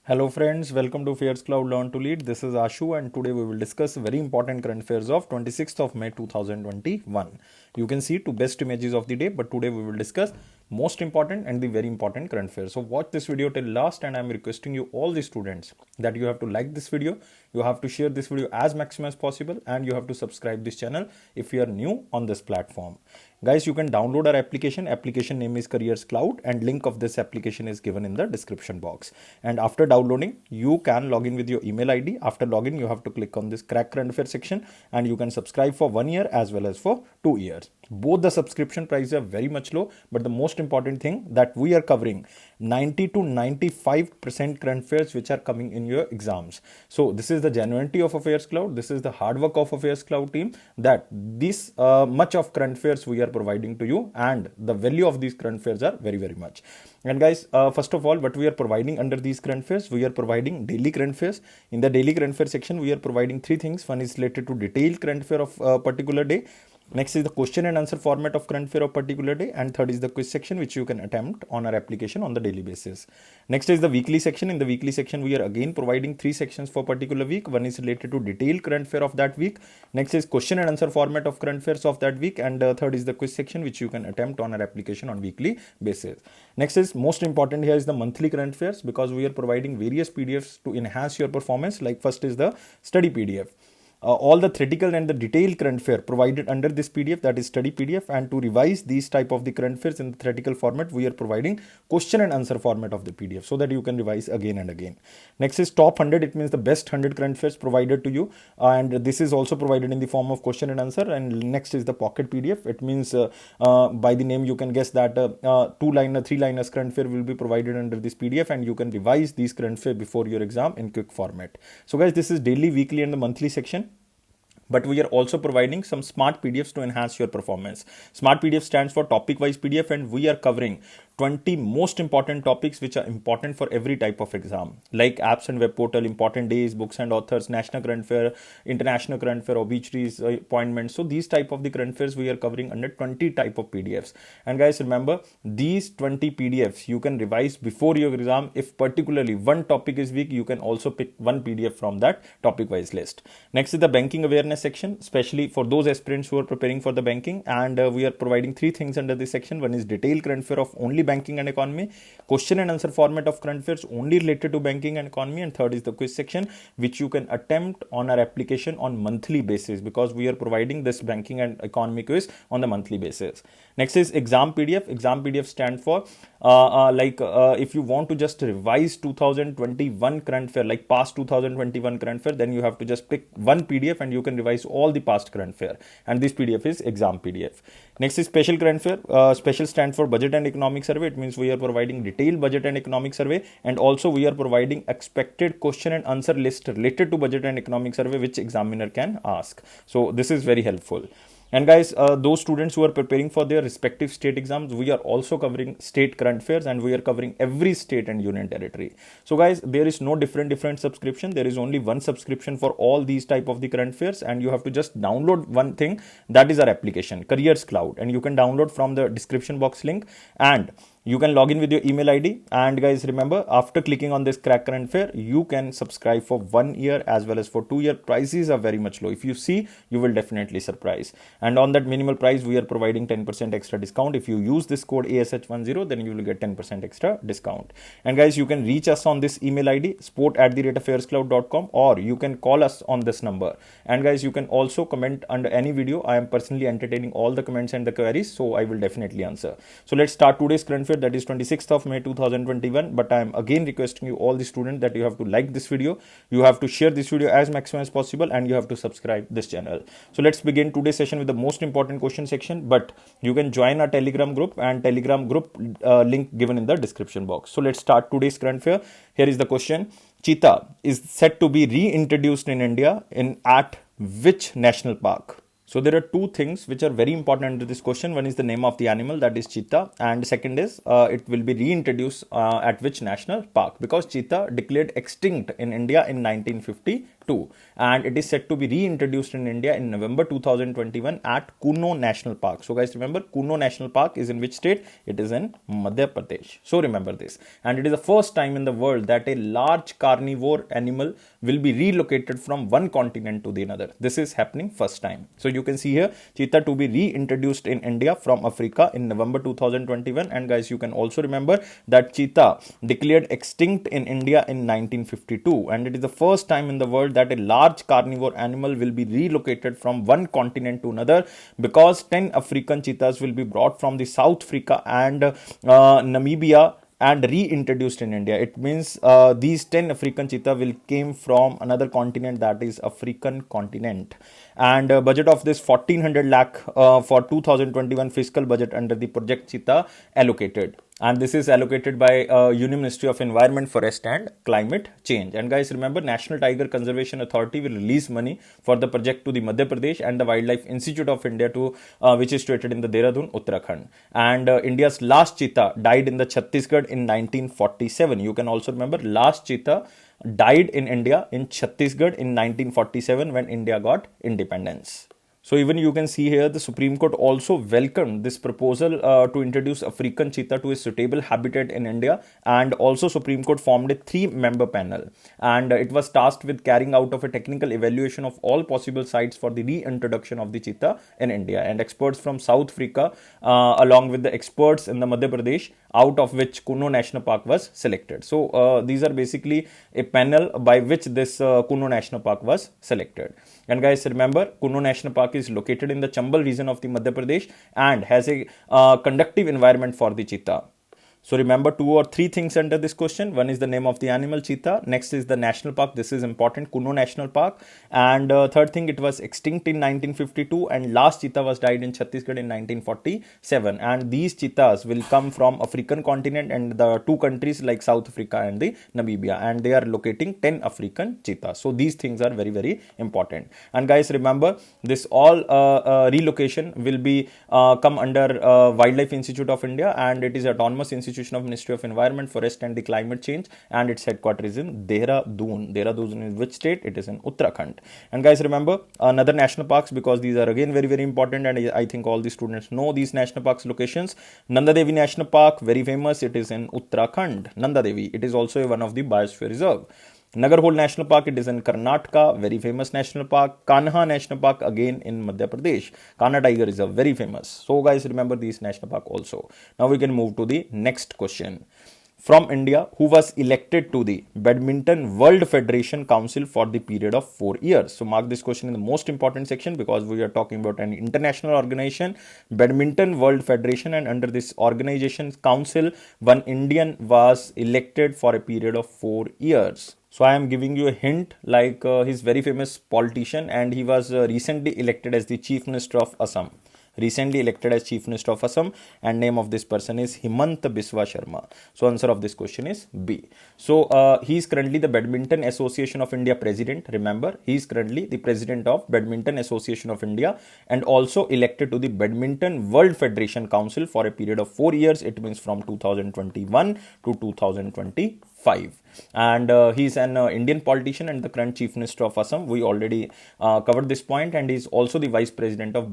Hello friends, welcome to AffairsCloud Learn to Lead. This is Ashu and today we will discuss very important current affairs of 26th of May 2021. You can see two best images of the day, but today we will discuss most important and the very important current affairs. So watch this video till last and I am requesting you all the students that you have to like this video, you have to share this video as maximum as possible and you have to subscribe this channel if you are new on this platform. Guys, you can download our application name is AffairsCloud and link of this application is given in the description box. And after downloading, you can log in with your email ID. After login, you have to click on this crack current affairs section and you can subscribe for 1 year as well as for 2 years. Both the subscription prices are very much low, but the most important thing that we are covering 90 to 95% current affairs which are coming in your exams. So this is the genuinity of AffairsCloud. This is the hard work of AffairsCloud team that this much of current affairs we are providing to you, and the value of these current affairs are very much. And guys, first of all, what we are providing under these current affairs, we are providing daily current affairs. In the daily current affairs section, we are providing three things. One is related to detailed current affair of a particular day. Next is the question and answer format of current affair of particular day, and third is the quiz section which you can attempt on our application on the daily basis. Next is the weekly section. In the weekly section, we are again providing three sections for particular week. One is related to detailed current affair of that week. Next is question and answer format of current affairs of that week, and third is the quiz section which you can attempt on our application on weekly basis. Next is most important here is the monthly current affairs, because we are providing various PDFs to enhance your performance. Like first is the study PDF. All the theoretical and the detailed current affair provided under this PDF, that is study PDF, and to revise these type of the current affairs in the theoretical format, we are providing question and answer format of the PDF so that you can revise again and again. Next is top 100. It means the best 100 current affairs provided to you, and this is also provided in the form of question and answer. And next is the pocket PDF. It means by the name you can guess that 2-liner, 3-liners current affair will be provided under this PDF, and you can revise these current affair before your exam in quick format. So guys, this is daily, weekly and the monthly section. But we are also providing some smart PDFs to enhance your performance. Smart PDF stands for topic wise PDF, and we are covering 20 most important topics which are important for every type of exam, like apps and web portal, important days, books and authors, national current affair, international current affair, obituaries, appointments. So these type of the current affairs we are covering under 20 type of PDFs. And guys, remember, these 20 PDFs you can revise before your exam. If particularly one topic is weak, you can also pick one PDF from that topic wise list. Next is the banking awareness section, especially for those aspirants who are preparing for the banking, and we are providing three things under this section. One is detailed current affair of only banking and economy, question and answer format of current affairs only related to banking and economy, and third is the quiz section which you can attempt on our application on monthly basis, because we are providing this banking and economy quiz on the monthly basis. Next is exam PDF. Exam PDF stands for if you want to just revise 2021 current affair, like past 2021 current affair, then you have to just pick one PDF and you can revise all the past current affair, and this PDF is exam PDF. Next is special current affair. Special stands for budget and economic survey. It means we are providing detailed budget and economic survey, and also we are providing expected question and answer list related to budget and economic survey which examiner can ask. So this is very helpful. And guys, those students who are preparing for their respective state exams, we are also covering state current affairs, and we are covering every state and union territory. So guys, there is no different subscription. There is only one subscription for all these type of the current affairs, and you have to just download one thing, that is our application, AffairsCloud, and you can download from the description box link, and you can log in with your email ID. And guys, remember, after clicking on this crack current affair, you can subscribe for 1 year as well as for 2 year. Prices are very much low. If you see, you will definitely surprise. And on that minimal price, we are providing 10% extra discount. If you use this code ASH10, then you will get 10% extra discount. And guys, you can reach us on this email ID, support@affairscloud.com, or you can call us on this number. And guys, you can also comment under any video. I am personally entertaining all the comments and the queries, so I will definitely answer. So let's start today's current affair, that is 26th of May 2021. But I am again requesting you, all the students, that you have to like this video, you have to share this video as maximum as possible, and you have to subscribe this channel. So let's begin today's session with the most important question section. But you can join our Telegram group, and Telegram group link given in the description box. So let's start today's current affair. Here is the question. Cheetah is set to be reintroduced in India at which national park? So there are two things which are very important under this question. One is the name of the animal, that is cheetah, and second is it will be reintroduced at which national park, because cheetah declared extinct in India in 1959. 1952, and it is set to be reintroduced in India in November 2021 at Kuno National Park. So guys, remember, Kuno National Park is in which state? It is in Madhya Pradesh. So remember this. And it is the first time in the world that a large carnivore animal will be relocated from one continent to the another. This is happening first time. So you can see here, cheetah to be reintroduced in India from Africa in November 2021. And guys, you can also remember that cheetah declared extinct in India in 1952, and it is the first time in the world that a large carnivore animal will be relocated from one continent to another, because 10 African cheetahs will be brought from the South Africa and Namibia and reintroduced in India. It means these 10 African cheetah will came from another continent, that is African continent. And budget of this 1400 lakh for 2021 fiscal budget under the Project Cheetah allocated. And this is allocated by Union Ministry of Environment, Forest and Climate Change. And guys, remember, National Tiger Conservation Authority will release money for the project to the Madhya Pradesh and the Wildlife Institute of India, to which is situated in the Dehradun, Uttarakhand. And India's last cheetah died in the Chhattisgarh in 1947. You can also remember, last cheetah died in India in Chhattisgarh in 1947 when India got independence. So even you can see here, the Supreme Court also welcomed this proposal to introduce African cheetah to a suitable habitat in India, and also Supreme Court formed a 3-member panel, and it was tasked with carrying out of a technical evaluation of all possible sites for the reintroduction of the cheetah in India. And experts from South Africa along with the experts in the Madhya Pradesh, out of which Kuno National Park was selected. So these are basically a panel by which this Kuno National Park was selected. And guys, remember, Kuno National Park is located in the Chambal region of the Madhya Pradesh and has a conductive environment for the cheetah. So remember 2 or 3 things under this question. One is the name of the animal, cheetah. Next is the national park. This is important, Kuno National Park. And third thing, it was extinct in 1952, and last cheetah was died in Chhattisgarh in 1947. And these cheetahs will come from African continent and the 2 countries like South Africa and the Namibia, and they are locating 10 African cheetahs. So these things are very, very important. And guys, remember, this all relocation will be come under Wildlife Institute of India, and it is autonomous institution of Ministry of Environment, Forest and the Climate Change, and its headquarters is in Dehradun. Dehradun is which state? It is in Uttarakhand. And guys, remember another national parks, because these are again very, very important, and I think all the students know these national parks locations. Nanda Devi National Park, very famous, it is in Uttarakhand. Nanda Devi, it is also one of the biosphere reserve. Nagarhole National Park, it is in Karnataka, very famous national park. Kanha National Park, again in Madhya Pradesh. Kanha Tiger Reserve, very famous. So guys, remember these national park also. Now we can move to the next question. From India, who was elected to the Badminton World Federation Council for the period of 4 years. So mark this question in the most important section, because we are talking about an international organization, Badminton World Federation, and under this organization council, one Indian was elected for a period of 4 years. So I am giving you a hint, like he's very famous politician, and he was recently elected as the Chief Minister of Assam. Recently elected as Chief Minister of Assam, and name of this person is Himant Biswa Sharma. So answer of this question is B. So he is currently the Badminton Association of India President. Remember, he is currently the President of Badminton Association of India, and also elected to the Badminton World Federation Council for a period of 4 years. It means from 2021 to 2025. And he is an Indian politician and the current Chief Minister of Assam. We already covered this point, and he is also the Vice President of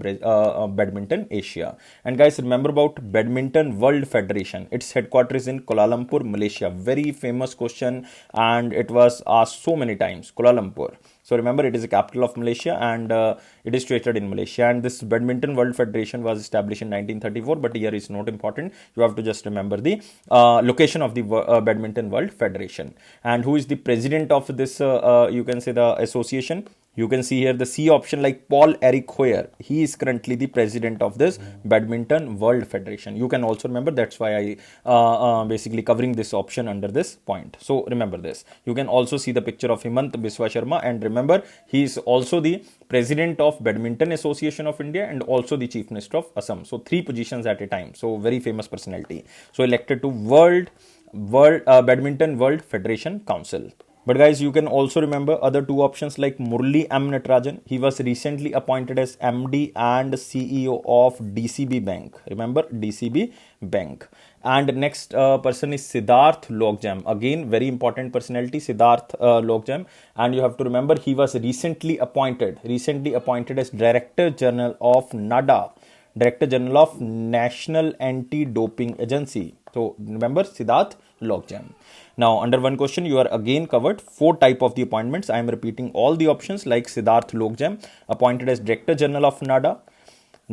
Badminton Asia. And guys, remember about Badminton World Federation. Its headquarters is in Kuala Lumpur, Malaysia. Very famous question, and it was asked so many times. Kuala Lumpur. So remember, it is the capital of Malaysia, and it is situated in Malaysia. And this Badminton World Federation was established in 1934, but here is not important. You have to just remember the location of the Badminton World Federation. And who is the president of this, you can say, the association? You can see here the C option, like Paul Eric Hoyer. He is currently the president of this Badminton World Federation. You can also remember, that's why I basically covering this option under this point. So remember this. You can also see the picture of Himant Biswa Sharma, and remember, he is also the president of Badminton Association of India and also the Chief Minister of Assam. So 3 positions at a time. So very famous personality. So elected to Badminton World Federation Council. But guys, you can also remember other 2 options like Murli M. Natarajan. He was recently appointed as MD and CEO of DCB Bank. Remember, DCB Bank. And next person is Siddharth Logjam. Again, very important personality, Siddharth Logjam. And you have to remember, he was recently appointed as Director General of NADA, Director General of National Anti-Doping Agency. So remember, Siddharth Logjam. Now, under one question, you are again covered 4 type of the appointments. I am repeating all the options, like Siddharth Logjam, appointed as Director General of NADA.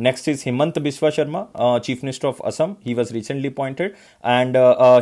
Next is Himant Biswa Sharma, Chief Minister of Assam. He was recently appointed, and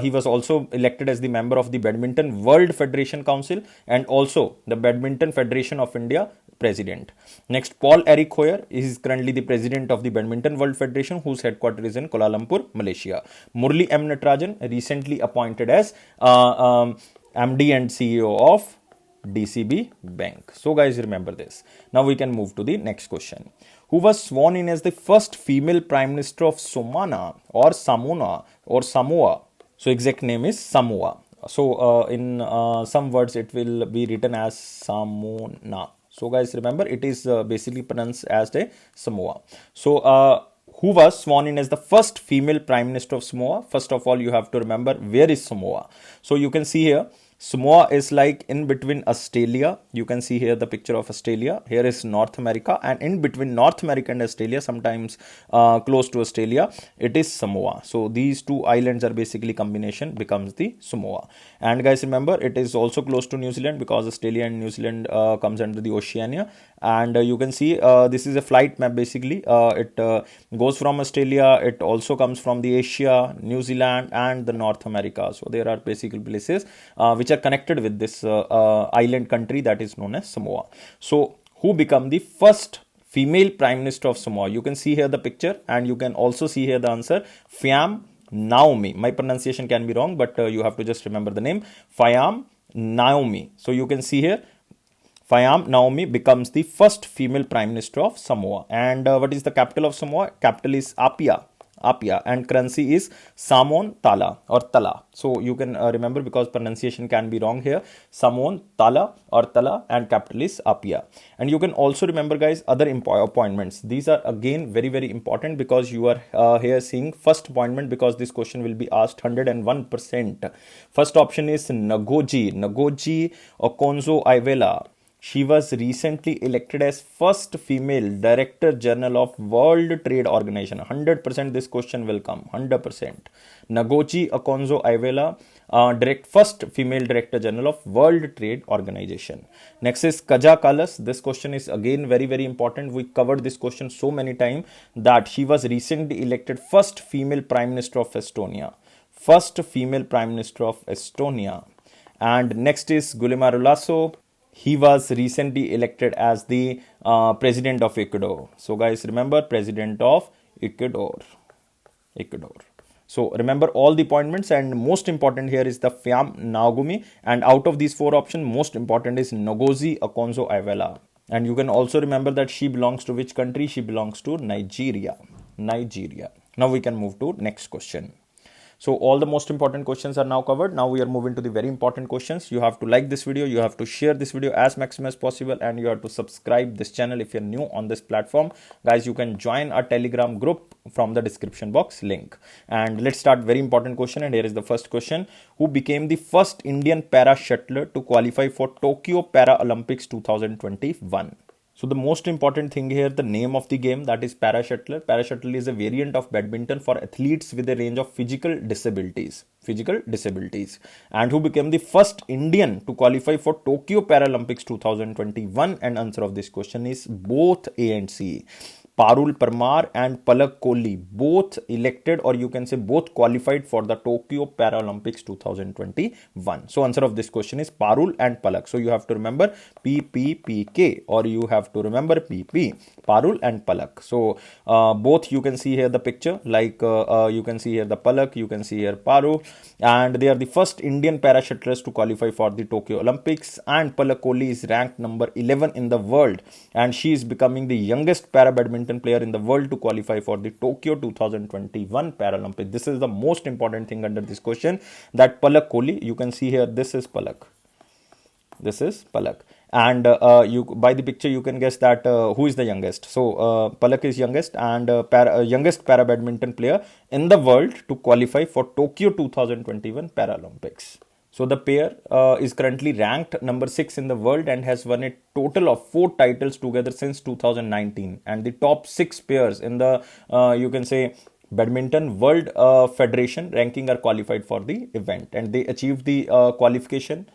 he was also elected as the member of the Badminton World Federation Council and also the Badminton Federation of India President. Next, Paul Eric Hoyer is currently the President of the Badminton World Federation, whose headquarters is in Kuala Lumpur, Malaysia. Murli M. Natarajan, recently appointed as MD and CEO of DCB Bank. So guys, remember this. Now we can move to the next question. Who was sworn in as the first female Prime Minister of Samoa or Samoa? So exact name is Samoa. So in some words it will be written as Samoa. So guys, remember, it is basically pronounced as a Samoa. So who was sworn in as the first female Prime Minister of Samoa? First of all, you have to remember, where is Samoa? So you can see here, Samoa is like in between Australia. You can see here the picture of Australia. Here is North America, and in between North America and Australia, sometimes close to Australia, it is Samoa. So these two islands are basically combination becomes the Samoa. And guys, remember, it is also close to New Zealand because Australia and New Zealand comes under the Oceania. And you can see this is a flight map basically. It goes from Australia. It also comes from the Asia, New Zealand, and the North America. So there are basically places which are connected with this island country that is known as Samoa. So who become the first female Prime Minister of Samoa? You can see here the picture, and you can also see here the answer. Fiam Naomi. My pronunciation can be wrong, but you have to just remember the name. Fiam Naomi. So you can see here, Fiam Naomi becomes the first female Prime Minister of Samoa. And what is the capital of Samoa? Capital is Apia, and currency is Samoan Tala or Tala. So you can remember, because pronunciation can be wrong here, Samoan Tala or Tala, and capital is Apia. And you can also remember, guys, other appointments. These are again very, very important, because you are here seeing first appointment, because this question will be asked 101%. First option is Ngozi Okonjo-Iweala. She was recently elected as first female Director General of World Trade Organization. 100% this question will come. 100%. Ngozi Okonjo-Iweala, first female Director General of World Trade Organization. Next is Kaja Kallas. This question is again very, very important. We covered this question so many times that she was recently elected first female Prime Minister of Estonia. First female Prime Minister of Estonia. And next is Guillermo Lasso. He was recently elected as the President of Ecuador. So guys, remember, President of Ecuador. So remember all the appointments, and most important here is the Fiam Naomi. And out of these 4 options, most important is Ngozi Okonjo-Iweala. And you can also remember that she belongs to which country? She belongs to Nigeria. Now we can move to next question. So all the most important questions are now covered. Now we are moving to the very important questions. You have to like this video, you have to share this video as maximum as possible, and you have to subscribe this channel if you're new on this platform. Guys, you can join our Telegram group from the description box link. And let's start very important question, and here is the first question. Who became the first Indian para shuttler to qualify for Tokyo Paralympics 2021? So the most important thing here, the name of the game, that is para shuttler. Para shuttler is a variant of badminton for athletes with a range of physical disabilities. And who became the first Indian to qualify for Tokyo Paralympics 2021? And answer of this question is both A and C. Parul Parmar and Palak Kohli, both elected, or you can say both qualified for the Tokyo Paralympics 2021. So answer of this question is Parul and Palak. So you have to remember PPPK, or you have to remember PP, Parul and Palak. So both, you can see here the picture, like you can see here the Palak, you can see here Parul, and they are the first Indian parashuttlers to qualify for the Tokyo Olympics. And Palak Kohli is ranked number 11 in the world, and she is becoming the youngest para-badminton player in the world to qualify for the Tokyo 2021 Paralympics. This is the most important thing under this question, that Palak Kohli, you can see here, this is Palak. and you by the picture you can guess that who is the youngest. So Palak is youngest and youngest para-badminton player in the world to qualify for Tokyo 2021 Paralympics. So the pair is currently ranked number 6 in the world and has won a total of 4 titles together since 2019. And the top 6 pairs in the you can say Badminton World Federation ranking are qualified for the event, and they achieved the qualification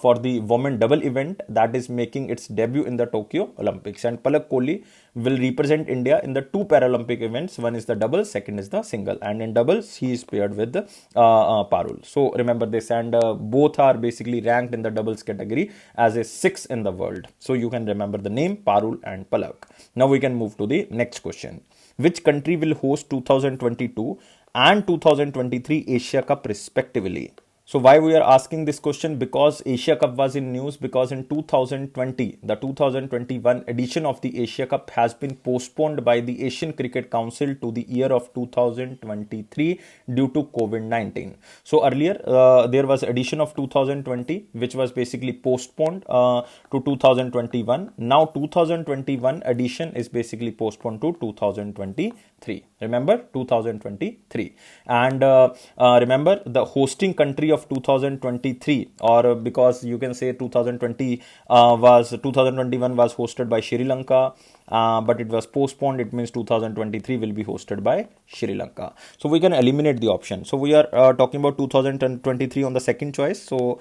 for the women double event that is making its debut in the Tokyo Olympics. And Palak Kohli will represent India in the 2 Paralympic events. One is the double, second is the single, and in doubles he is paired with Parul. So remember this, and both are basically ranked in the doubles category as a 6 in the world. So you can remember the name Parul and Palak. Now we can move to the next question. Which country will host 2022 and 2023 Asia Cup respectively? So why we are asking this question? Because Asia Cup was in news because in 2020, the 2021 edition of the Asia Cup has been postponed by the Asian Cricket Council to the year of 2023 due to COVID-19. So earlier there was edition of 2020 which was basically postponed to 2021. Now 2021 edition is basically postponed to 2023. Remember 2023. And remember the hosting country of 2023, or because you can say 2021 was hosted by Sri Lanka, but it was postponed. It means 2023 will be hosted by Sri Lanka. So we can eliminate the option. So we are talking about 2023 on the second choice. So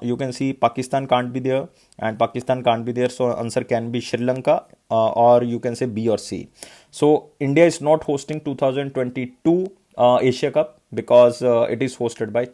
you can see Pakistan can't be there, and Pakistan can't be there. So answer can be Sri Lanka, or you can say B or C. So India is not hosting 2022 Asia Cup because it is hosted by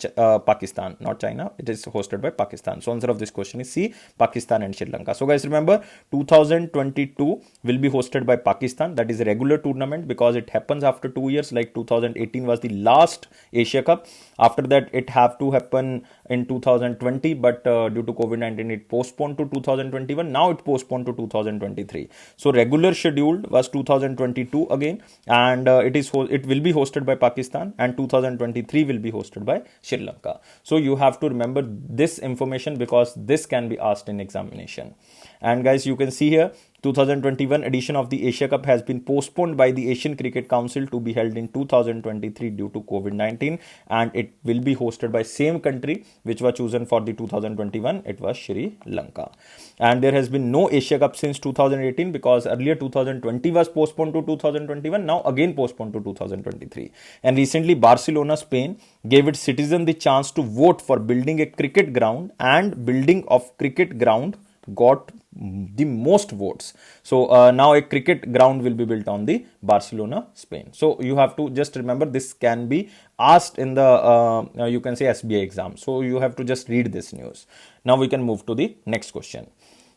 Pakistan, not China. It is hosted by Pakistan. So answer of this question is C, Pakistan and Sri Lanka. So guys, remember 2022 will be hosted by Pakistan. That is a regular tournament because it happens after 2 years. Like 2018 was the last Asia Cup. After that it have to happen in 2020, but due to COVID-19 it postponed to 2021. Now it postponed to 2023. So regular scheduled was 2022 again, and it will be hosted by Pakistan, and 2023 will be hosted by Sri Lanka. So you have to remember this information because this can be asked in examination. And guys, you can see here 2021 edition of the Asia Cup has been postponed by the Asian Cricket Council to be held in 2023 due to COVID-19, and it will be hosted by same country which was chosen for the 2021. It was Sri Lanka. And there has been no Asia Cup since 2018 because earlier 2020 was postponed to 2021, now again postponed to 2023. And recently Barcelona, Spain gave its citizens the chance to vote for building a cricket ground, and building of cricket ground got the most votes. So now a cricket ground will be built on the Barcelona, Spain. So you have to just remember this can be asked in the you can say SBI exam. So you have to just read this news. Now we can move to the next question.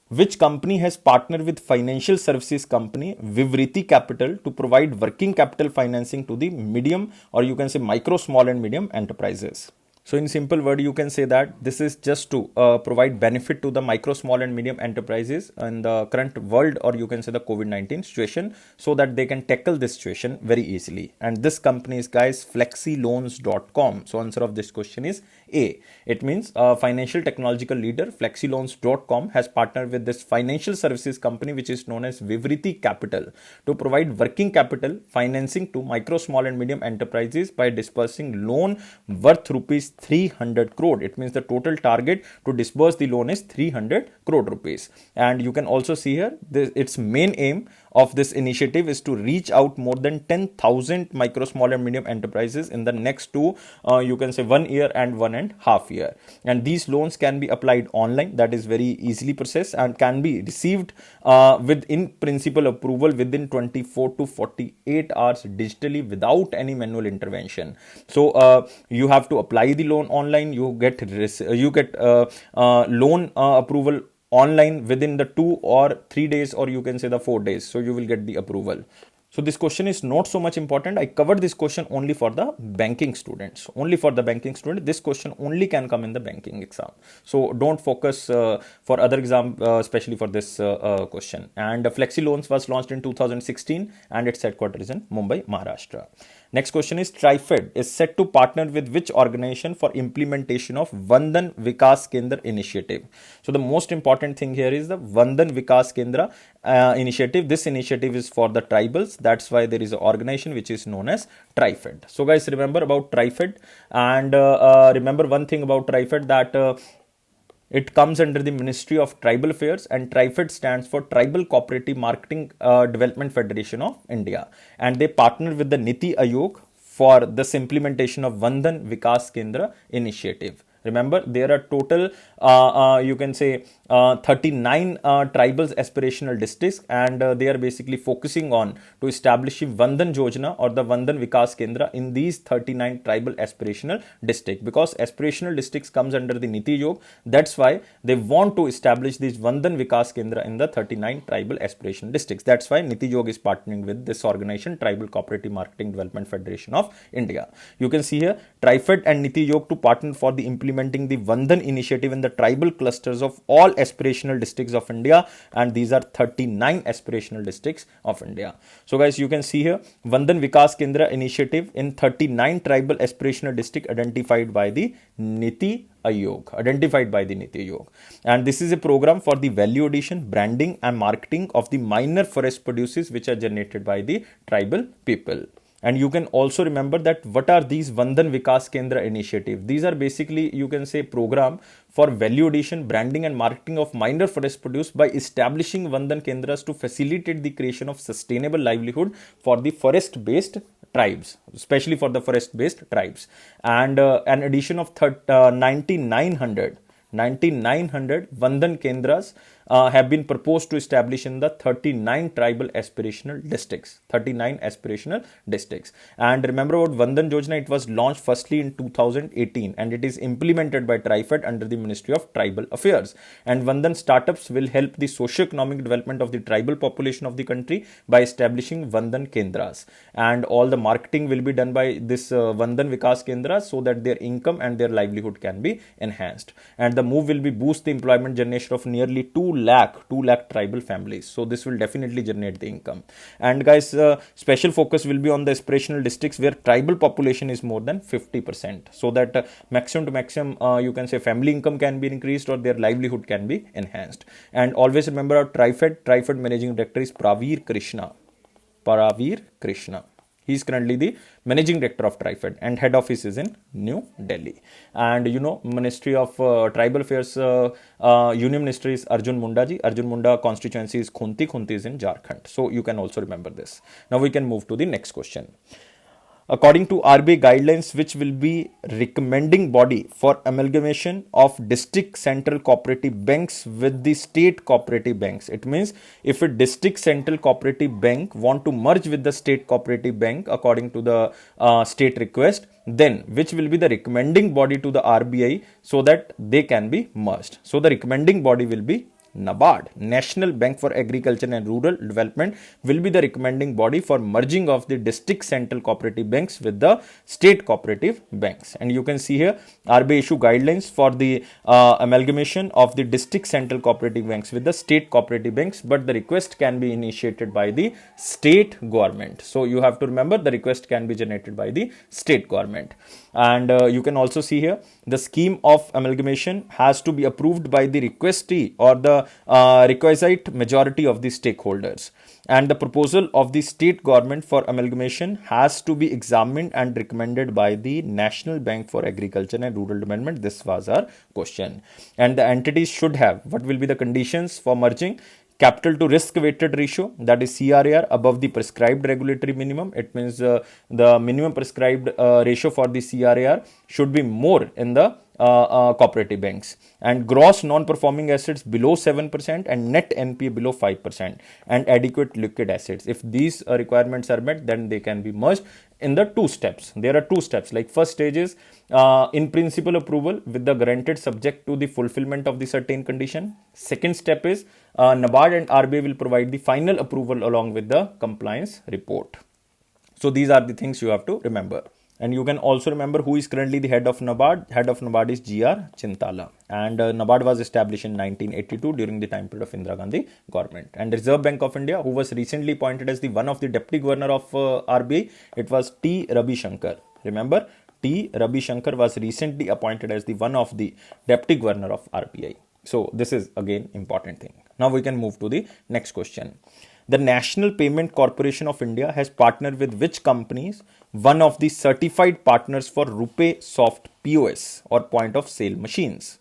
Which company has partnered with financial services company Vivriti Capital to provide working capital financing to the medium, or you can say micro, small and medium enterprises? So in simple word, you can say that this is just to provide benefit to the micro, small and medium enterprises in the current world, or you can say the COVID-19 situation, so that they can tackle this situation very easily. And this company is, guys, flexiloans.com. So answer of this question is A. It means financial technological leader flexiloans.com has partnered with this financial services company which is known as Vivriti Capital to provide working capital financing to micro, small and medium enterprises by disbursing loan worth rupees 300 crore. It means the total target to disburse the loan is 300 crore rupees. And you can also see here its main aim of this initiative is to reach out more than 10,000 micro, small and medium enterprises in the next two you can say 1 year and 1.5 years. And these loans can be applied online, that is very easily processed, and can be received with in principle approval within 24 to 48 hours digitally without any manual intervention. So you have to apply the loan online. You get loan approval online within the 2 or 3 days, or you can say the 4 days. So you will get the approval. So this question is not so much important. I covered this question only for the banking students. Only for the banking student. This question only can come in the banking exam. So don't focus for other exam, especially for this question. And Flexi Loans was launched in 2016 and its headquarters is in Mumbai, Maharashtra. Next question is TRIFED is set to partner with which organization for implementation of Vandan Vikas Kendra initiative. So the most important thing here is the Vandan Vikas Kendra initiative. This initiative is for the tribals. That's why there is an organization which is known as TRIFED. So guys, remember about TRIFED, and remember one thing about TRIFED, that it comes under the Ministry of Tribal Affairs, and TRIFED stands for Tribal Cooperative Marketing Development Federation of India, and they partner with the NITI Aayog for this implementation of Vandan Vikas Kendra initiative. Remember, there are total, you can say, 39 tribals aspirational districts, and they are basically focusing on to establishing Vandan Yojana or the Vandan Vikas Kendra in these 39 tribal aspirational districts, because aspirational districts comes under the NITI Aayog. That's why they want to establish these Vandan Vikas Kendra in the 39 tribal aspirational districts. That's why NITI Aayog is partnering with this organization, Tribal Cooperative Marketing Development Federation of India. You can see here TRIFED and NITI Aayog to partner for the implementing the Vandan initiative in the tribal clusters of all aspirational districts of India, and these are 39 aspirational districts of India. So guys, you can see here Vandan Vikas Kendra initiative in 39 tribal aspirational district identified by the NITI Aayog. And this is a program for the value addition, branding and marketing of the minor forest produces which are generated by the tribal people. And you can also remember that what are these Vandan Vikas Kendra initiative? These are basically, you can say, program for value addition, branding and marketing of minor forest produce by establishing Vandan Kendras to facilitate the creation of sustainable livelihood for the forest-based tribes, especially for the forest-based tribes. And an addition of 9,900 Vandan Kendras have been proposed to establish in the 39 tribal aspirational districts. And remember about Vandan Yojana, it was launched firstly in 2018 and it is implemented by TRIFED under the Ministry of Tribal Affairs. And Vandan startups will help the socio-economic development of the tribal population of the country by establishing Vandan Kendras. And all the marketing will be done by this Vandan Vikas Kendras so that their income and their livelihood can be enhanced. And the move will be boost the employment generation of nearly 2 lakh tribal families. So this will definitely generate the income. And guys, special focus will be on the aspirational districts where tribal population is more than 50%, so that maximum to maximum, you can say, family income can be increased or their livelihood can be enhanced. And always remember our TRIFED managing director is Praveer Krishna. He is currently the managing director of TRIFED and head office is in New Delhi. And you know, Ministry of Tribal Affairs, Union Ministry is Arjun Munda ji. Arjun Munda constituency is Khunti is in Jharkhand. So you can also remember this. Now we can move to the next question. According to RBI guidelines, which will be recommending body for amalgamation of district central cooperative banks with the state cooperative banks. It means if a district central cooperative bank want to merge with the state cooperative bank according to the state request, then which will be the recommending body to the RBI so that they can be merged. So the recommending body will be NABARD, National Bank for Agriculture and Rural Development, will be the recommending body for merging of the district central cooperative banks with the state cooperative banks. And you can see here RBI issue guidelines for the amalgamation of the district central cooperative banks with the state cooperative banks, but the request can be initiated by the state government. So you have to remember the request can be generated by the state government. And you can also see here the scheme of amalgamation has to be approved by the requestee or the requisite majority of the stakeholders, and the proposal of the state government for amalgamation has to be examined and recommended by the National Bank for Agriculture and Rural Development. This was our question. And the entities should have, what will be the conditions for merging? Capital to risk weighted ratio, that is CRAR, above the prescribed regulatory minimum. It means the minimum prescribed ratio for the CRAR should be more in the cooperative banks, and gross non-performing assets below 7% and net NPA below 5%, and adequate liquid assets. If these requirements are met, then they can be merged in the 2 steps. There are 2 steps. Like first stage is in principle approval with the granted subject to the fulfillment of the certain condition. Second step is NABARD and RBI will provide the final approval along with the compliance report. So these are the things you have to remember. And you can also remember who is currently the head of NABARD. Head of NABARD is G.R. Chintala. And NABARD was established in 1982 during the time period of Indira Gandhi government. And Reserve Bank of India, who was recently appointed as the one of the deputy governor of RBI, it was T. Ravi Shankar. Remember, T. Ravi Shankar was recently appointed as the one of the deputy governor of RBI. So this is again important thing. Now we can move to the next question. The National Payment Corporation of India has partnered with which companies? One of the certified partners for RuPay Soft POS or point of sale machines.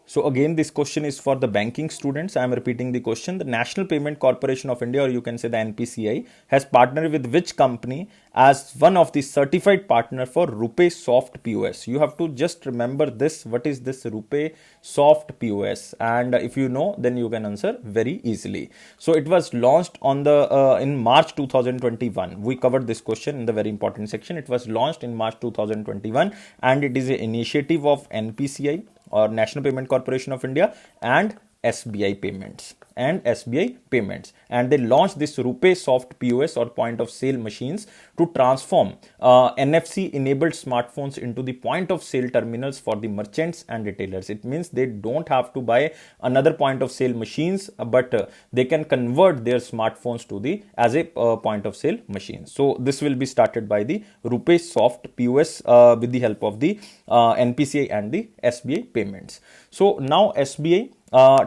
So again, this question is for the banking students. I am repeating the question. The National Payment Corporation of India, or you can say the NPCI, has partnered with which company as one of the certified partner for RuPay Soft POS? You have to just remember this. What is this RuPay Soft POS? And if you know, then you can answer very easily. So it was launched on the in March 2021. We covered this question in the very important section. It was launched in March 2021, and it is an initiative of NPCI or National Payment Corporation of India and SBI Payments. And they launched this RuPay Soft POS or point of sale machines to transform NFC enabled smartphones into the point of sale terminals for the merchants and retailers. It means they don't have to buy another point of sale machines, but they can convert their smartphones to the as a point of sale machine. So this will be started by the RuPay Soft POS with the help of the NPCI and the SBI Payments. So now SBI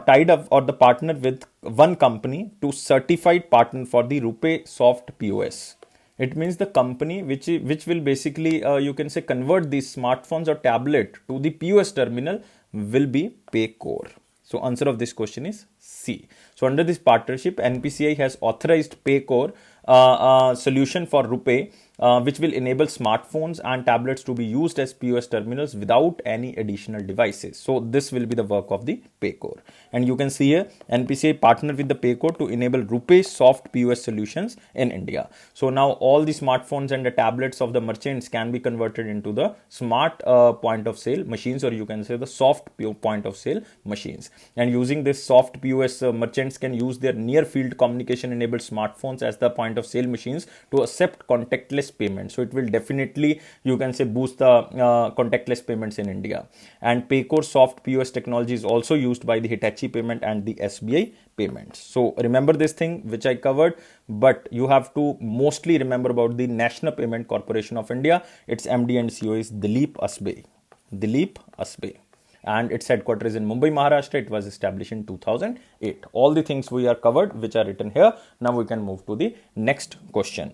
tied up or the partner with one company to certified partner for the RuPay Soft POS. It means the company which will basically you can say convert these smartphones or tablet to the POS terminal will be PayCore. So answer of this question is C. So under this partnership, NPCI has authorized PayCore solution for RuPay, which will enable smartphones and tablets to be used as POS terminals without any additional devices. So this will be the work of the PayCore. And you can see here, NPCI partnered with the PayCore to enable RuPay Soft POS solutions in India. So now all the smartphones and the tablets of the merchants can be converted into the smart point of sale machines, or you can say the soft point of sale machines. And using this soft POS, merchants can use their near field communication enabled smartphones as the point of sale machines to accept contactless payments. So it will definitely, you can say, boost the contactless payments in India. And PayCore Soft POS technology is also used by the Hitachi Payment and the SBI Payments. So remember this thing which I covered, but you have to mostly remember about the National Payment Corporation of India. Its MD and CEO is Dilip Asbe. And its headquarters is in Mumbai, Maharashtra. It was established in 2008. All the things we are covered which are written here. Now we can move to the next question.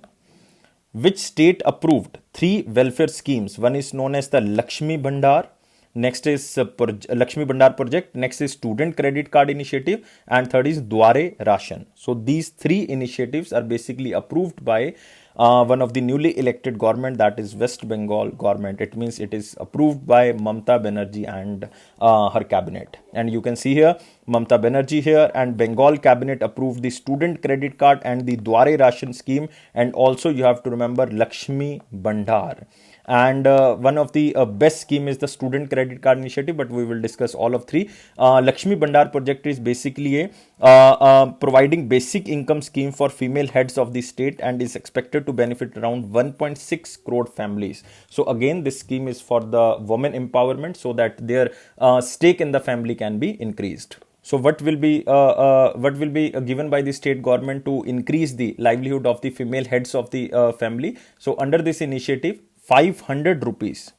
Which state approved 3 welfare schemes? One is known as the Lakshmi Bhandar. Next is Lakshmi Bhandar project. Next is Student Credit Card Initiative. And third is Dware Ration. So these 3 initiatives are basically approved by one of the newly elected government, that is West Bengal government. It means it is approved by Mamata Banerjee and her cabinet. And you can see here Mamata Banerjee here and Bengal cabinet approved the student credit card and the Dware Ration scheme. And also you have to remember Lakshmi Bhandar. And one of the best scheme is the student credit card initiative, but we will discuss all of 3. Lakshmi Bhandar project is basically a providing basic income scheme for female heads of the state and is expected to benefit around 1.6 crore families. So again, this scheme is for the women empowerment so that their stake in the family can be increased. So what will be given by the state government to increase the livelihood of the female heads of the family? So under this initiative, 500 rupees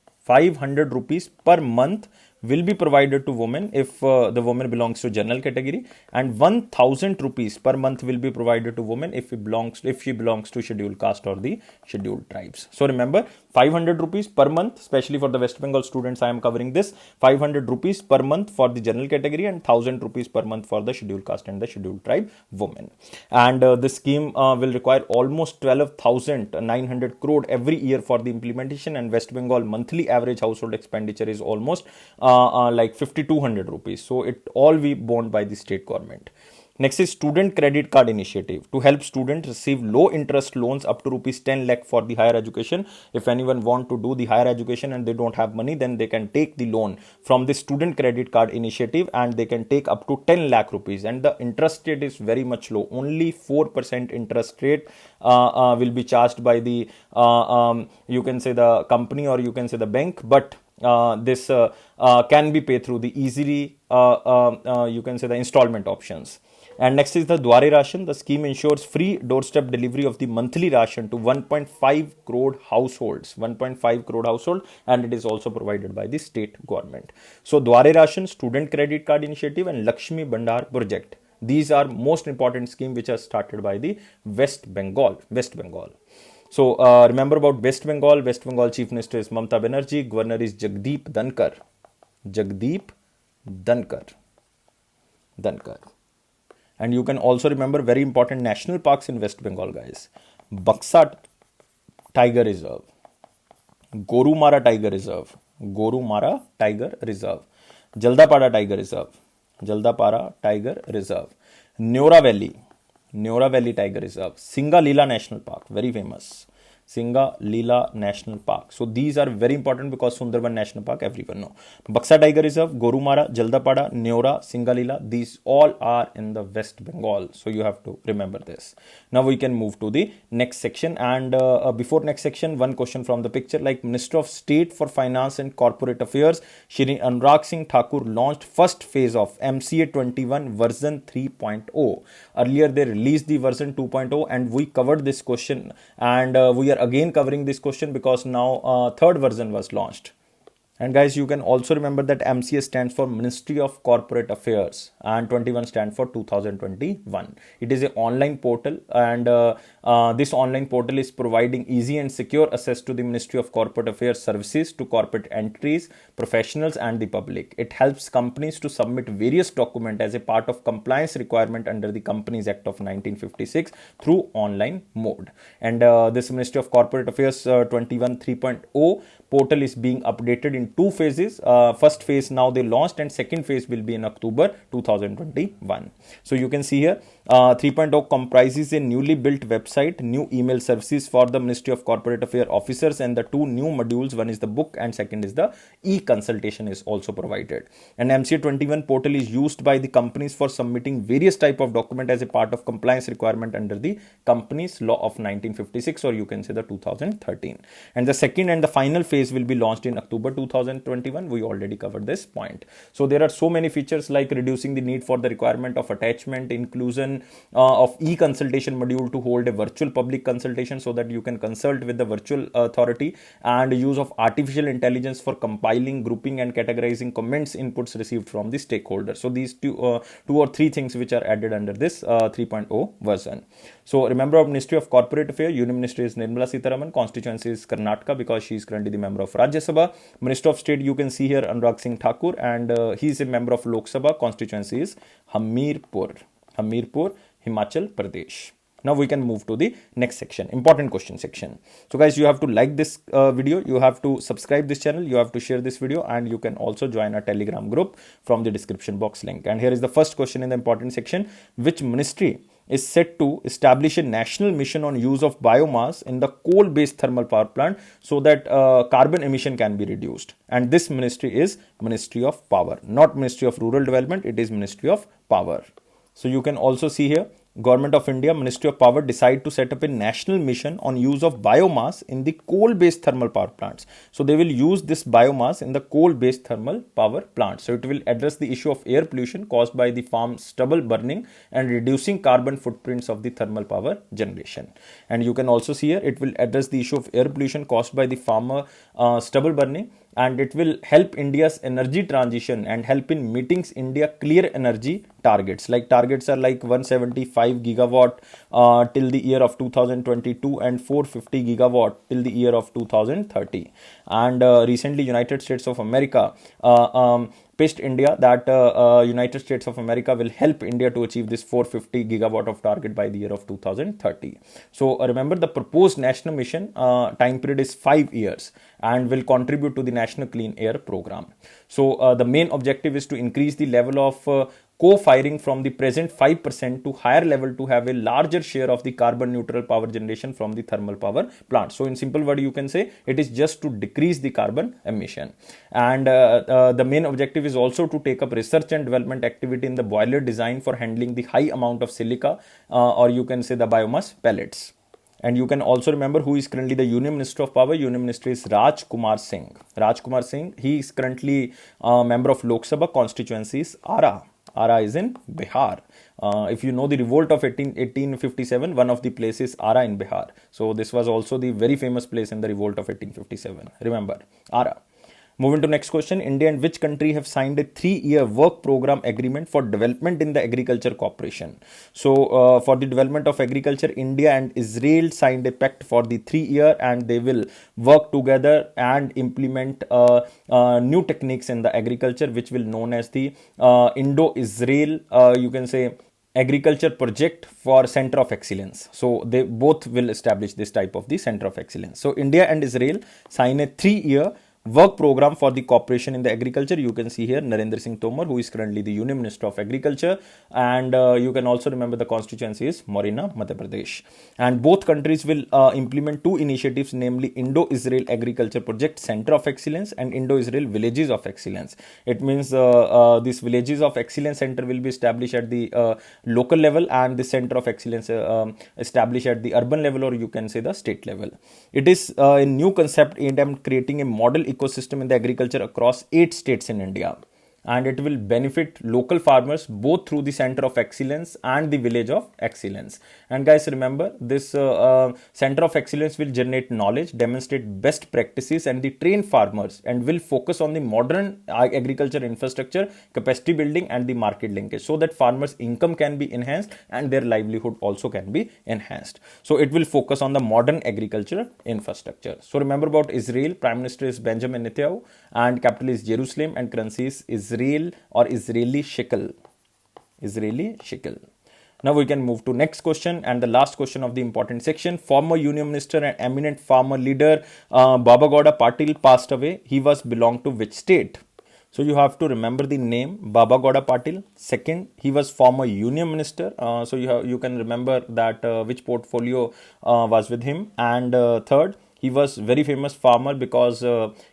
per month will be provided to women if the woman belongs to general category, and 1000 rupees per month will be provided to women if she belongs to scheduled caste or the scheduled tribes. So remember, 500 rupees per month, especially for the West Bengal students I am covering this, 500 rupees per month for the general category and 1000 rupees per month for the scheduled caste and the scheduled tribe women. And this scheme will require almost 12,900 crore every year for the implementation, and West Bengal monthly average household expenditure is almost like 5200 rupees. So it all be borne by the state government. Next is student credit card initiative to help students receive low interest loans up to rupees 10 lakh for the higher education. If anyone want to do the higher education and they don't have money, then they can take the loan from the student credit card initiative and they can take up to 10 lakh rupees, and the interest rate is very much low. Only 4% interest rate will be charged by the you can say the company or you can say the bank, but this can be paid through the easily you can say the installment options. And next is the Dware Ration. The scheme ensures free doorstep delivery of the monthly ration to 1.5 crore households, 1.5 crore household, and it is also provided by the state government. So Dware Ration, Student Credit Card Initiative, and Lakshmi Bandhar Project. These are most important scheme which are started by the West Bengal. So remember about West Bengal. West Bengal Chief Minister is Mamata Banerjee. Governor is Jagdeep Dhankar. And you can also remember very important national parks in West Bengal, guys. Buxa Tiger Reserve, Gorumara Tiger Reserve, Jaldapara Tiger Reserve, Neora Valley Tiger Reserve, Singalila National Park, very famous. Singalila National Park. So these are very important because Sundarban National Park everyone know. Buxa Tiger Reserve, Gorumara, Jaldapada, Neora, Singalila, these all are in the West Bengal. So you have to remember this. Now we can move to the next section, and before next section, one question from the picture, like Minister of State for Finance and Corporate Affairs, Shri Anurag Singh Thakur launched first phase of MCA 21 version 3.0. Earlier they released the version 2.0 and we covered this question, and we are again covering this question because now third version was launched. And guys, you can also remember that MCA stands for Ministry of Corporate Affairs and 21 stands for 2021. It is an online portal, and this online portal is providing easy and secure access to the Ministry of Corporate Affairs services to corporate entities, professionals and the public. It helps companies to submit various documents as a part of compliance requirement under the Companies Act of 1956 through online mode. And this Ministry of Corporate Affairs 21 3.0 portal is being updated in two phases. First phase now they launched, and second phase will be in October 2021. So you can see here 3.0 comprises a newly built website, new email services for the Ministry of Corporate Affairs officers, and the two new modules, one is the book and second is the e-consultation is also provided. And MCA 21 portal is used by the companies for submitting various type of document as a part of compliance requirement under the Companies Law of 1956, or you can say the 2013. And the second and the final phase will be launched in October 2021. We already covered this point. So there are so many features like reducing the need for the requirement of attachment, inclusion of e-consultation module to hold a virtual public consultation so that you can consult with the virtual authority, and use of artificial intelligence for compiling, grouping and categorizing comments inputs received from the stakeholders. So these two or three things which are added under this 3.0 version. So remember of Ministry of Corporate Affairs, Union Minister is Nirmala Sitharaman, constituency is Karnataka because she is currently the member of Rajya Sabha. Minister of State, you can see here Anurag Singh Thakur, and he is a member of Lok Sabha, constituency is Hamirpur, Himachal Pradesh. Now we can move to the next section, important question section. So guys, you have to like this video, you have to subscribe this channel, you have to share this video, and you can also join our Telegram group from the description box link. And here is the first question in the important section. Which ministry is set to establish a national mission on use of biomass in the coal-based thermal power plant so that carbon emission can be reduced? And this ministry is Ministry of Power, not Ministry of Rural Development, it is Ministry of Power. So you can also see here, Government of India, Ministry of Power decide to set up a national mission on use of biomass in the coal-based thermal power plants. So they will use this biomass in the coal-based thermal power plants. So it will address the issue of air pollution caused by the farm stubble burning and reducing carbon footprints of the thermal power generation. And you can also see here, it will address the issue of air pollution caused by the farmer stubble burning, and it will help India's energy transition and help in meeting India clear energy targets. Like targets are like 175 gigawatt till the year of 2022 and 450 gigawatt till the year of 2030. And recently United States of America pitched India that United States of America will help India to achieve this 450 gigawatt of target by the year of 2030. So remember, the proposed national mission time period is 5 years and will contribute to the National Clean Air Program. So the main objective is to increase the level of co-firing from the present 5% to higher level to have a larger share of the carbon neutral power generation from the thermal power plant. So in simple word, you can say it is just to decrease the carbon emission. And the main objective is also to take up research and development activity in the boiler design for handling the high amount of silica, or you can say the biomass pellets. And you can also remember who is currently the Union Minister of Power. Union Minister is Raj Kumar Singh. Raj Kumar Singh, he is currently a member of Lok Sabha constituencies Ara. Ara is in Bihar. If you know the revolt of 1857, one of the places Ara in Bihar. So this was also the very famous place in the revolt of 1857. Remember, Ara. Moving to next question. India and which country have signed a 3-year work program agreement for development in the agriculture cooperation? So for the development of agriculture, India and Israel signed a pact for the 3-year, and they will work together and implement new techniques in the agriculture, which will known as the Indo-Israel, you can say, agriculture project for center of excellence. So they both will establish this type of the center of excellence. So India and Israel sign a 3-year work program for the cooperation in the agriculture. You can see here Narendra Singh Tomar, who is currently the Union Minister of Agriculture, and you can also remember the constituency is Morena, Madhya Pradesh. And both countries will implement 2 initiatives, namely Indo-Israel Agriculture Project Center of Excellence and Indo-Israel Villages of Excellence. It means this Villages of Excellence Center will be established at the local level, and the Center of Excellence established at the urban level, or you can say the state level. It is a new concept aimed at creating a model ecosystem in the agriculture across 8 states in India, and it will benefit local farmers both through the center of excellence and the village of excellence. And guys, remember, this center of excellence will generate knowledge, demonstrate best practices, and the train farmers, and will focus on the modern agriculture infrastructure, capacity building, and the market linkage, so that farmers' income can be enhanced and their livelihood also can be enhanced. So it will focus on the modern agriculture infrastructure. So remember about Israel. Prime Minister is Benjamin Netanyahu, and capital is Jerusalem, and currency is Israel or Israeli shekel. Israeli shekel. Now we can move to next question, and the last question of the important section. Former Union Minister and eminent farmer leader Gouda Patil passed away. He was belonged to which state? So you have to remember the name Gouda Patil. Second, he was former Union Minister. So you can remember that which portfolio was with him. And third, he was very famous farmer because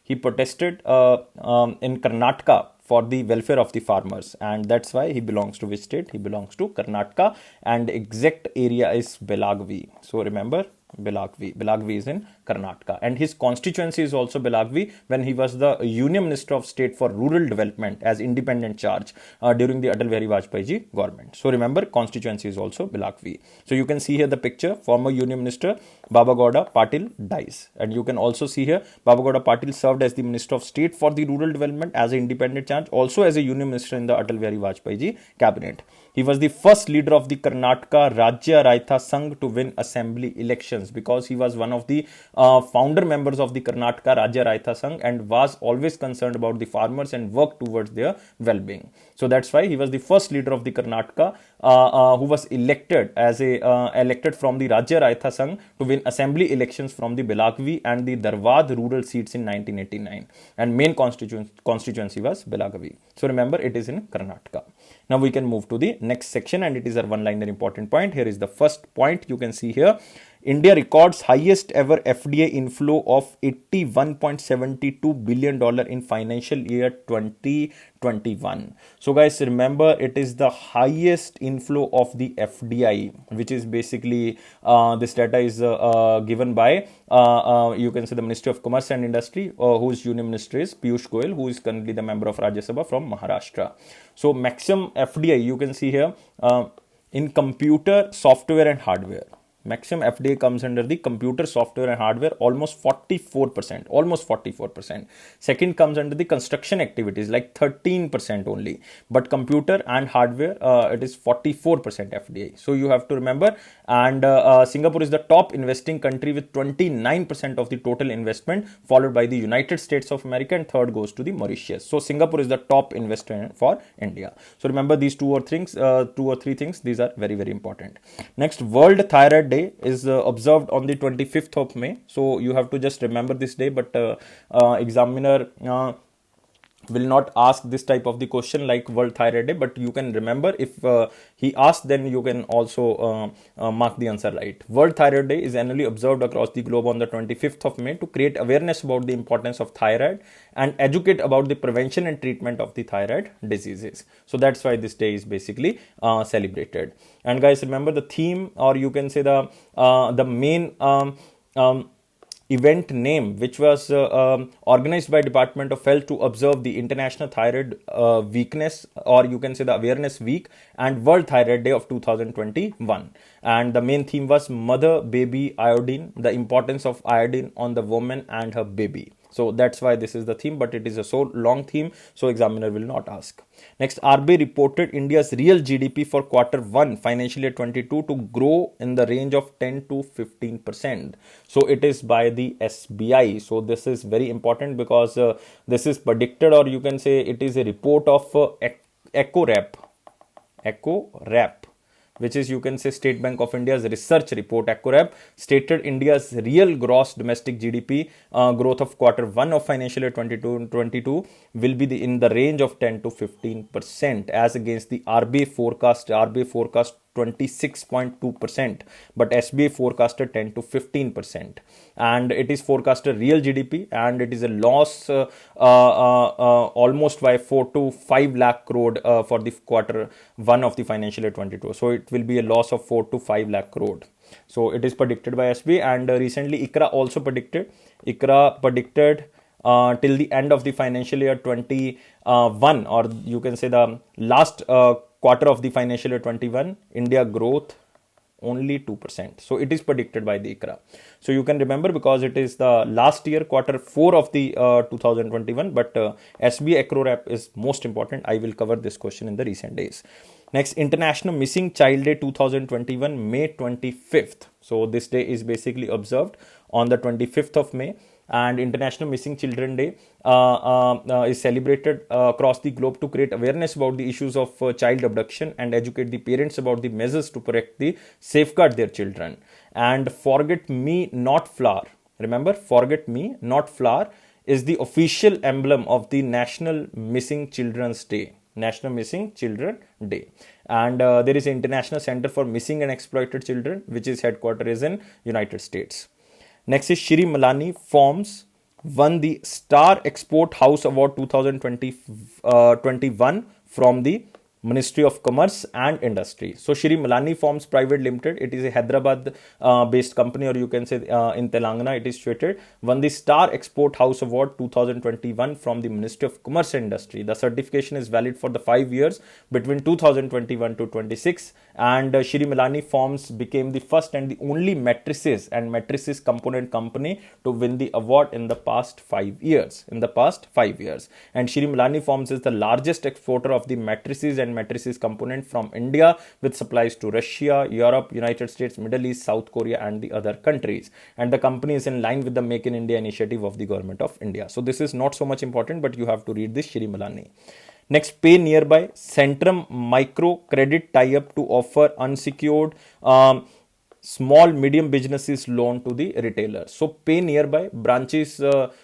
he protested in Karnataka for the welfare of the farmers, and that's why he belongs to which state? He belongs to Karnataka, and exact area is Belagavi. So remember, Belagavi is in Karnataka, and his constituency is also Belagavi, when he was the Union Minister of State for Rural Development as independent charge during the Atal Bihari Vajpayee ji government. So remember, constituency is also Belagavi. So you can see here the picture. Former Union Minister Gouda Patil dies, and you can also see here Gouda Patil served as the Minister of State for the Rural Development as an independent charge, also as a Union Minister in the Atal Bihari Vajpayee ji cabinet. He was the first leader of the Karnataka Rajya Raita Sangh to win assembly elections, because he was one of the founder members of the Karnataka Rajya Raita Sangh and was always concerned about the farmers and worked towards their well-being. So that's why he was the first leader of the Karnataka who was elected as elected from the Rajya Raita Sangh to win assembly elections from the Belagavi and the Dharwad rural seats in 1989, and main constituency was Belagavi. So remember, it is in Karnataka. Now we can move to the next section, and it is our one-liner important point. Here is the first point. You can see here, India records highest ever FDI inflow of $81.72 billion in financial year 2021. So guys, remember, it is the highest inflow of the FDI, which is basically this data is given by you can say the Ministry of Commerce and Industry, whose Union Minister is Piyush Goyal, who is currently the member of Rajya Sabha from Maharashtra. So maximum FDI, you can see here in computer, software and hardware. Maximum FDI comes under the computer, software and hardware, almost 44%. Second comes under the construction activities, like 13% only. But computer and hardware, it is 44% FDI. So you have to remember. And Singapore is the top investing country with 29% of the total investment, followed by the United States of America, and third goes to the Mauritius. So Singapore is the top investor for India. So remember these two or three things. These are very, very important. Next, World Thyroid Day is observed on the 25th of May. So you have to just remember this day, but examiner will not ask this type of the question like World Thyroid Day, but you can remember if he asked, then you can also mark the answer right. World Thyroid Day is annually observed across the globe on the 25th of May to create awareness about the importance of thyroid and educate about the prevention and treatment of the thyroid diseases. So that's why this day is basically celebrated. And guys, remember the theme, or you can say the main event name, which was organized by Department of Health to observe the International Thyroid Weakness, or you can say the Awareness Week, and World Thyroid Day of 2021. And the main theme was mother baby iodine, the importance of iodine on the woman and her baby. So that's why this is the theme, but it is a so long theme, so examiner will not ask. Next, RBI reported India's real GDP for Q1 financial year 22 to grow in the range of 10 to 15%. So it is by the SBI. So this is very important because this is predicted, or you can say it is a report of ECORAP, which is, you can say, State Bank of India's research report. ECORAP stated India's real gross domestic GDP growth of Q1 of financial year 22 will be in the range of 10 to 15%, as against the RBI forecast 26.2%, but SBI forecasted 10 to 15%. And it is forecasted real GDP, and it is a loss almost by 4 to 5 lakh crore for the Q1 of the financial year 22. So it will be a loss of 4 to 5 lakh crore. So it is predicted by SBI, and recently ICRA also predicted. ICRA predicted till the end of the financial year 21, or you can say the last quarter of the financial year 21, India growth only 2%. So it is predicted by the ICRA. So you can remember, because it is the last year Q4 of the 2021, but SBI ECRORAP is most important. I will cover this question in the recent days. Next, International Missing Child Day 2021, May 25th. So this day is basically observed on the 25th of May. And International Missing Children Day is celebrated across the globe to create awareness about the issues of child abduction and educate the parents about the measures to protect the safeguard their children. And Forget Me Not Flower, remember, Forget Me Not Flower is the official emblem of the National Missing Children's Day. National Missing Children Day. And there is an International Center for Missing and Exploited Children, which is headquartered is in United States. Next is Shri Malani Forms won the Star Export House Award 2021 from the Ministry of Commerce and Industry. So Shri Malani Forms Private Limited, it is a Hyderabad based company, or you can say in Telangana it is situated, won the Star Export House Award 2021 from the Ministry of Commerce and Industry. The certification is valid for the 5 years between 2021 to 26, and Shri Malani Forms became the first and the only matrices and matrices component company to win the award in the past 5 years. And Shri Malani Forms is the largest exporter of the matrices and matrices component from India, with supplies to Russia, Europe, United States, Middle East, South Korea, and the other countries. And the company is in line with the Make in India initiative of the government of India. So this is not so much important, but you have to read this Shri Malani. Next, Pay Nearby Centrum Micro Credit tie-up to offer unsecured small medium businesses loan to the retailers. So Pay Nearby branches,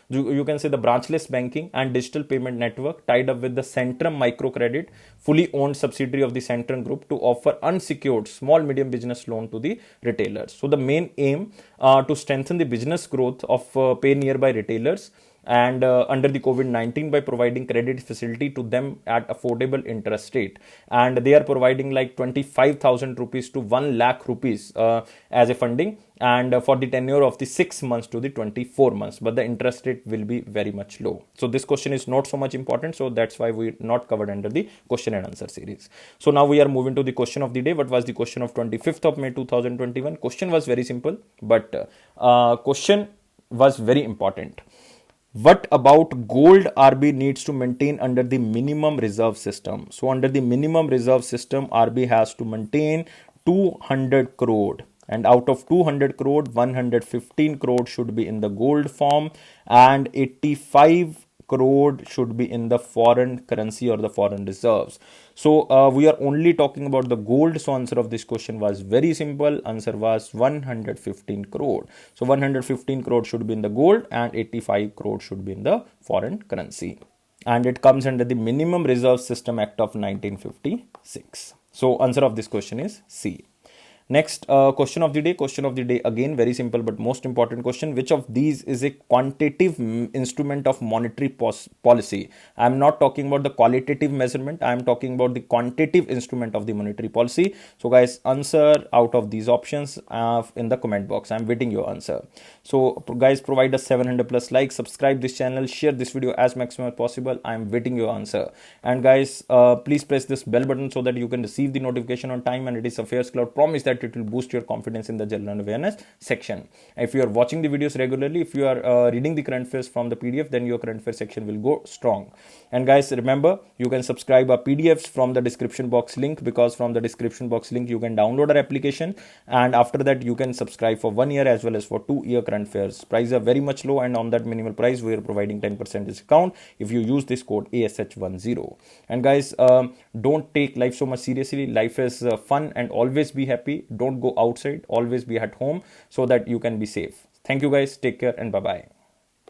you can say the branchless banking and digital payment network tied up with the Centrum Microcredit, fully owned subsidiary of the Centrum Group, to offer unsecured small medium business loan to the retailers. So the main aim to strengthen the business growth of Pay Nearby retailers and under the COVID-19 by providing credit facility to them at affordable interest rate, and they are providing like 25,000 rupees to 1 lakh rupees as a funding, and for the tenure of the 6 months to the 24 months, but the interest rate will be very much low. So this question is not so much important, so that's why we not covered under the question and answer series. So now we are moving to the question of the day. What was the question of 25th of May 2021? Question was very simple, but question was very important. What about gold RBI needs to maintain under the minimum reserve system? So under the minimum reserve system, RBI has to maintain 200 crore. And out of 200 crore, 115 crore should be in the gold form, and 85 crore should be in the foreign currency or the foreign reserves. So we are only talking about the gold. So answer of this question was very simple. Answer was 115 crore. So 115 crore should be in the gold and 85 crore should be in the foreign currency. and it comes under the Minimum Reserve System Act of 1956. So answer of this question is C. Next question of the day. Question of the day, again very simple but most important question. Which of these is a quantitative instrument of monetary policy? I am not talking about the qualitative measurement. I am talking about the quantitative instrument of the monetary policy. So guys, answer out of these options in the comment box. I am waiting your answer. So guys, provide us 700 plus likes, subscribe this channel, share this video as maximum as possible. I am waiting your answer. And guys, please press this bell button so that you can receive the notification on time. And it is AffairsCloud promise that it will boost your confidence in the general awareness section. If you are watching the videos regularly, if you are reading the current affairs from the PDF, then your current affairs section will go strong. And guys, remember, you can subscribe our PDFs from the description box link, because from the description box link you can download our application, and after that you can subscribe for 1 year as well as for 2 year current affairs. Prices are very much low, and on that minimal price we are providing 10% discount if you use this code ASH10. And guys, don't take life so much seriously. Life is fun, and always be happy. Don't go outside, always be at home so that you can be safe. Thank you guys, take care, and bye bye.